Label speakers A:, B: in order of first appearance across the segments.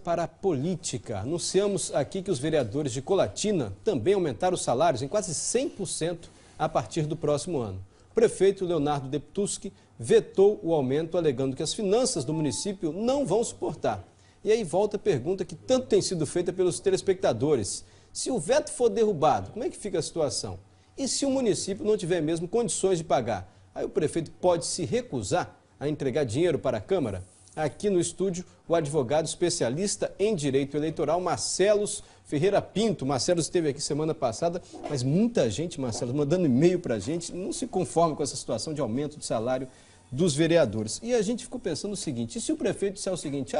A: Para a política. Anunciamos aqui que os vereadores de Colatina também aumentaram os salários em quase 100% a partir do próximo ano. O prefeito Leonardo Deptuschi vetou o aumento, alegando que as finanças do município não vão suportar. E aí volta a pergunta que tanto tem sido feita pelos telespectadores. Se o veto for derrubado, como é que fica a situação? E se o município não tiver mesmo condições de pagar? Aí o prefeito pode se recusar a entregar dinheiro para a Câmara? Aqui no estúdio, o advogado especialista em direito eleitoral, Marcelos Ferreira Pinto. Marcelos esteve aqui semana passada, mas muita gente, Marcelos, mandando e-mail para a gente, não se conforma com essa situação de aumento de salário dos vereadores. E a gente ficou pensando o seguinte, e se o prefeito disser o seguinte,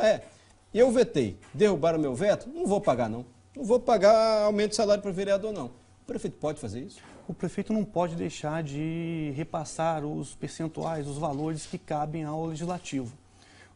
A: eu vetei, derrubaram meu veto, não vou pagar não. Não vou pagar aumento de salário para o vereador não. O prefeito pode fazer isso?
B: O prefeito não pode deixar de repassar os percentuais, os valores que cabem ao legislativo.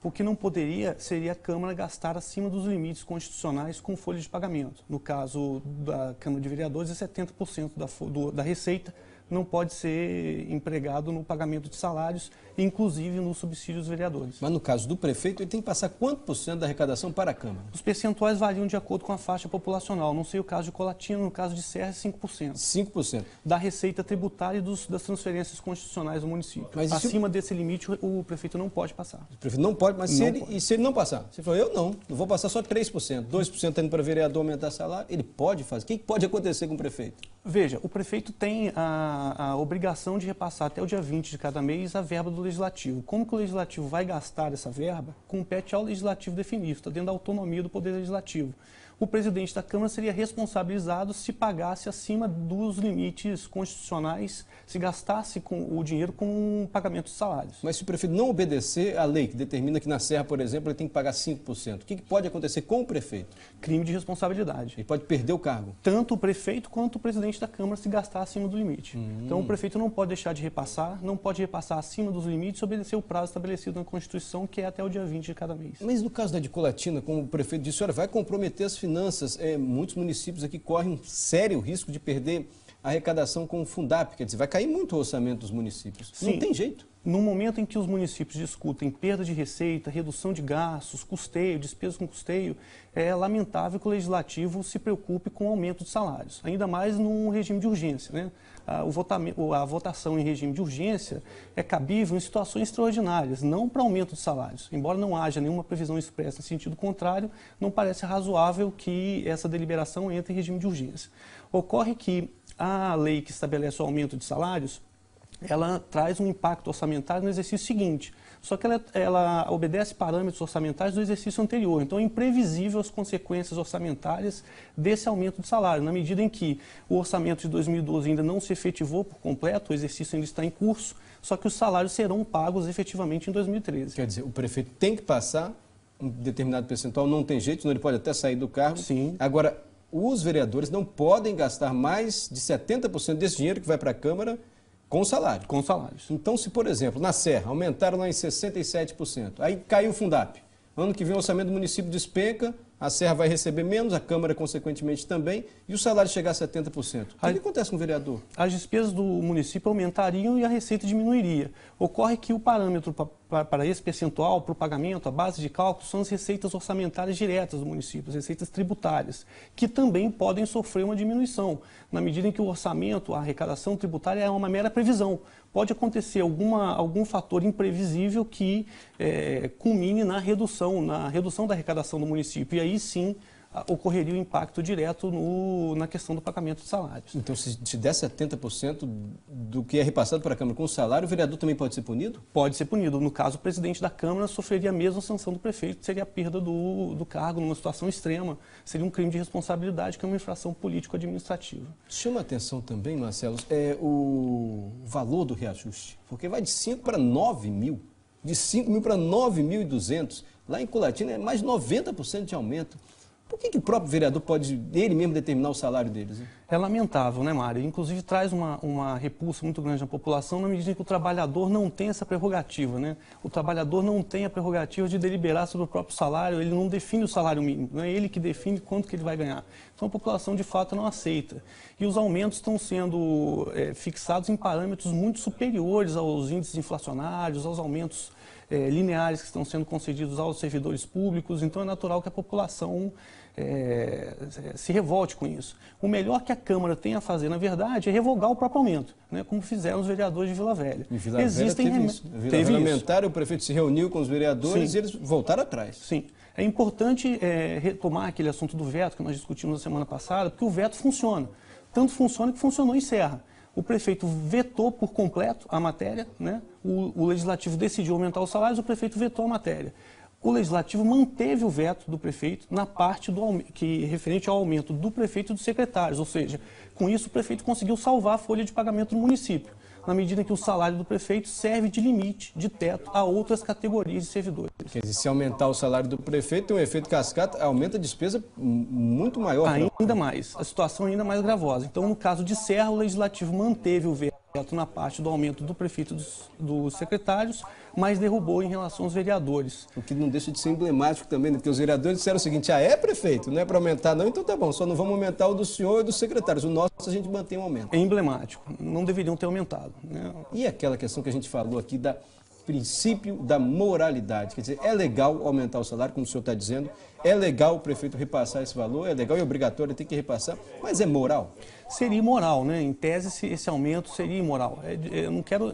B: O que não poderia seria a Câmara gastar acima dos limites constitucionais com folha de pagamento. No caso da Câmara de Vereadores, 70% da receita não pode ser empregado no pagamento de salários, inclusive nos subsídios vereadores.
A: Mas no caso do prefeito, ele tem que passar quanto por cento da arrecadação para a Câmara?
B: Os percentuais variam de acordo com a faixa populacional. Não sei o caso de Colatina, no caso de Serra, 5%.
A: 5%.
B: Da receita tributária e das transferências constitucionais do município. Mas acima desse limite, o prefeito não pode passar.
A: O prefeito não pode, mas se ele não passar? Você falou, eu não vou passar só 3%. 2% indo para vereador aumentar salário, ele pode fazer. O que pode acontecer com o prefeito?
B: Veja, o prefeito tem a obrigação de repassar até o dia 20 de cada mês a verba do Legislativo. Como que o Legislativo vai gastar essa verba? Compete ao Legislativo definir, está dentro da autonomia do Poder Legislativo. O presidente da Câmara seria responsabilizado se pagasse acima dos limites constitucionais, se gastasse o dinheiro com pagamento de salários.
A: Mas se o prefeito não obedecer à lei, que determina que na Serra, por exemplo, ele tem que pagar 5%, o que pode acontecer com o prefeito?
B: Crime de responsabilidade.
A: Ele pode perder o cargo?
B: Tanto o prefeito quanto o presidente da Câmara se gastar acima do limite. Então o prefeito não pode deixar de repassar, não pode repassar acima dos limites e obedecer o prazo estabelecido na Constituição, que é até o dia 20 de cada mês.
A: Mas no caso da de Colatina, como o prefeito disse, olha, vai comprometer as finanças. Muitos municípios aqui correm um sério risco de perder a arrecadação com o Fundap, quer dizer, vai cair muito o orçamento dos municípios.
B: Sim.
A: Não tem jeito.
B: No momento em que os municípios discutem perda de receita, redução de gastos, custeio, despesas com custeio, é lamentável que o Legislativo se preocupe com o aumento de salários, ainda mais num regime de urgência, né? A votação em regime de urgência é cabível em situações extraordinárias, não para aumento de salários. Embora não haja nenhuma previsão expressa em sentido contrário, não parece razoável que essa deliberação entre em regime de urgência. Ocorre que a lei que estabelece o aumento de salários, ela traz um impacto orçamentário no exercício seguinte, só que ela obedece parâmetros orçamentários do exercício anterior, então é imprevisível as consequências orçamentárias desse aumento de salário, na medida em que o orçamento de 2012 ainda não se efetivou por completo, o exercício ainda está em curso, só que os salários serão pagos efetivamente em 2013.
A: Quer dizer, o prefeito tem que passar um determinado percentual, não tem jeito, senão ele pode até sair do cargo.
B: Sim.
A: Agora, os vereadores não podem gastar mais de 70% desse dinheiro que vai para a Câmara com salário.
B: Com salários.
A: Então, se, por exemplo, na Serra, aumentaram lá em 67%, aí caiu o Fundap. Ano que vem o orçamento do município despenca, a Serra vai receber menos, a Câmara, consequentemente, também, e o salário chegar a 70%. O que acontece com o vereador?
B: As despesas do município aumentariam e a receita diminuiria. Ocorre que o parâmetro para esse percentual, para o pagamento, a base de cálculo, são as receitas orçamentárias diretas do município, as receitas tributárias, que também podem sofrer uma diminuição, na medida em que o orçamento, a arrecadação tributária é uma mera previsão. Pode acontecer algum fator imprevisível que culmine na redução da arrecadação do município. E aí sim ocorreria o impacto direto na questão do pagamento de salários.
A: Então, se der 70% do que é repassado para a Câmara com o salário, o vereador também pode ser punido?
B: Pode ser punido. No caso, o presidente da Câmara sofreria a mesma sanção do prefeito, seria a perda do cargo numa situação extrema. Seria um crime de responsabilidade, que é uma infração político-administrativa.
A: Chama a atenção também, Marcelo, o valor do reajuste, porque vai de 5 para 9 mil, de 5 mil para 9.200. Lá em Colatina é mais de 90% de aumento. Por que o próprio vereador pode, ele mesmo, determinar o salário deles? Hein?
B: É lamentável, né, Mário? Inclusive traz uma repulsa muito grande na população, na medida em que o trabalhador não tem essa prerrogativa, né? O trabalhador não tem a prerrogativa de deliberar sobre o próprio salário, ele não define o salário mínimo, não é ele que define quanto que ele vai ganhar. Então a população, de fato, não aceita. E os aumentos estão sendo fixados em parâmetros muito superiores aos índices inflacionários, aos aumentos lineares que estão sendo concedidos aos servidores públicos, então é natural que a população se revolte com isso. O melhor que a Câmara tem a fazer, na verdade, é revogar o próprio aumento, né, como fizeram os vereadores de Vila Velha.
A: Em Vila Velha teve isso. Vila Velha Aumentaram, o prefeito se reuniu com os vereadores. Sim. E eles voltaram atrás.
B: Sim. É importante retomar aquele assunto do veto que nós discutimos na semana passada, porque o veto funciona. Tanto funciona que funcionou em Serra. O prefeito vetou por completo a matéria, né? O legislativo decidiu aumentar os salários, o prefeito vetou a matéria. O legislativo manteve o veto do prefeito na parte referente ao aumento do prefeito e dos secretários, ou seja, com isso o prefeito conseguiu salvar a folha de pagamento do município, na medida que o salário do prefeito serve de limite, de teto, a outras categorias de servidores.
A: Quer dizer, se aumentar o salário do prefeito, tem um efeito cascata, aumenta a despesa muito maior.
B: Ainda mais, a situação é ainda mais gravosa. Então, no caso de Serra, o legislativo manteve o veto na parte do aumento do prefeito e dos secretários, mas derrubou em relação aos vereadores.
A: O que não deixa de ser emblemático também, né? Porque os vereadores disseram o seguinte: prefeito, não é para aumentar não, então tá bom, só não vamos aumentar o do senhor e dos secretários, o nosso a gente mantém o aumento.
B: É emblemático, não deveriam ter aumentado, né?
A: E aquela questão que a gente falou aqui da princípio da moralidade, quer dizer, é legal aumentar o salário, como o senhor está dizendo, é legal o prefeito repassar esse valor, é legal e obrigatório ter que repassar, mas é moral?
B: Seria imoral, né? Em tese, esse aumento seria imoral. Eu não quero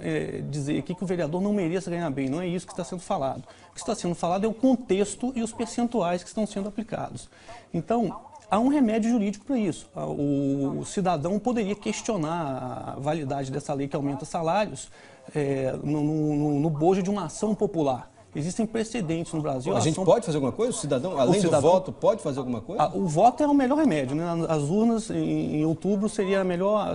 B: dizer aqui que o vereador não mereça ganhar bem, não é isso que está sendo falado. O que está sendo falado é o contexto e os percentuais que estão sendo aplicados. Então, há um remédio jurídico para isso. O cidadão poderia questionar a validade dessa lei que aumenta salários no bojo de uma ação popular. Existem precedentes no Brasil.
A: A gente pode fazer alguma coisa? O cidadão, além do voto, pode fazer alguma coisa?
B: O voto é o melhor remédio, né? As urnas em outubro seria a melhor.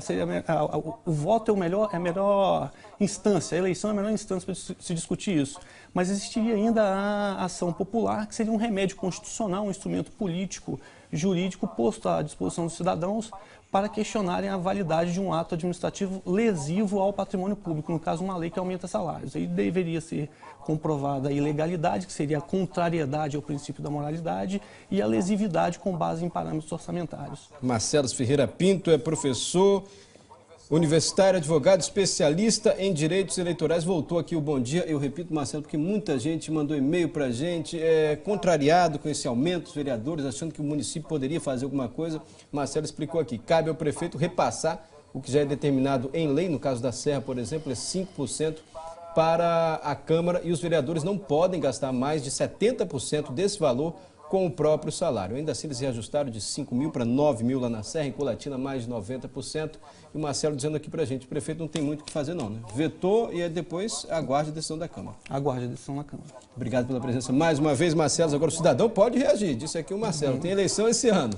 B: O voto é a melhor instância, a eleição é a melhor instância para se discutir isso. Mas existiria ainda a ação popular, que seria um remédio constitucional, um instrumento político, jurídico posto à disposição dos cidadãos para questionarem a validade de um ato administrativo lesivo ao patrimônio público, no caso uma lei que aumenta salários. Aí deveria ser comprovada a ilegalidade, que seria a contrariedade ao princípio da moralidade, e a lesividade com base em parâmetros orçamentários.
A: Marcelo Ferreira Pinto é professor universitário, advogado, especialista em direitos eleitorais. Voltou aqui o bom dia. Eu repito, Marcelo, porque muita gente mandou e-mail para a gente, contrariado com esse aumento dos vereadores, achando que o município poderia fazer alguma coisa. Marcelo explicou aqui, cabe ao prefeito repassar o que já é determinado em lei, no caso da Serra, por exemplo, é 5% para a Câmara, e os vereadores não podem gastar mais de 70% desse valor com o próprio salário. Ainda assim, eles reajustaram de 5 mil para 9 mil lá na Serra, em Colatina mais de 90%. E o Marcelo dizendo aqui para a gente, o prefeito não tem muito o que fazer não, né? Vetou e depois aguarde a decisão da Câmara.
B: Aguarde a decisão da Câmara.
A: Obrigado pela presença mais uma vez, Marcelo. Agora o cidadão pode reagir, disse aqui o Marcelo. Tem eleição esse ano.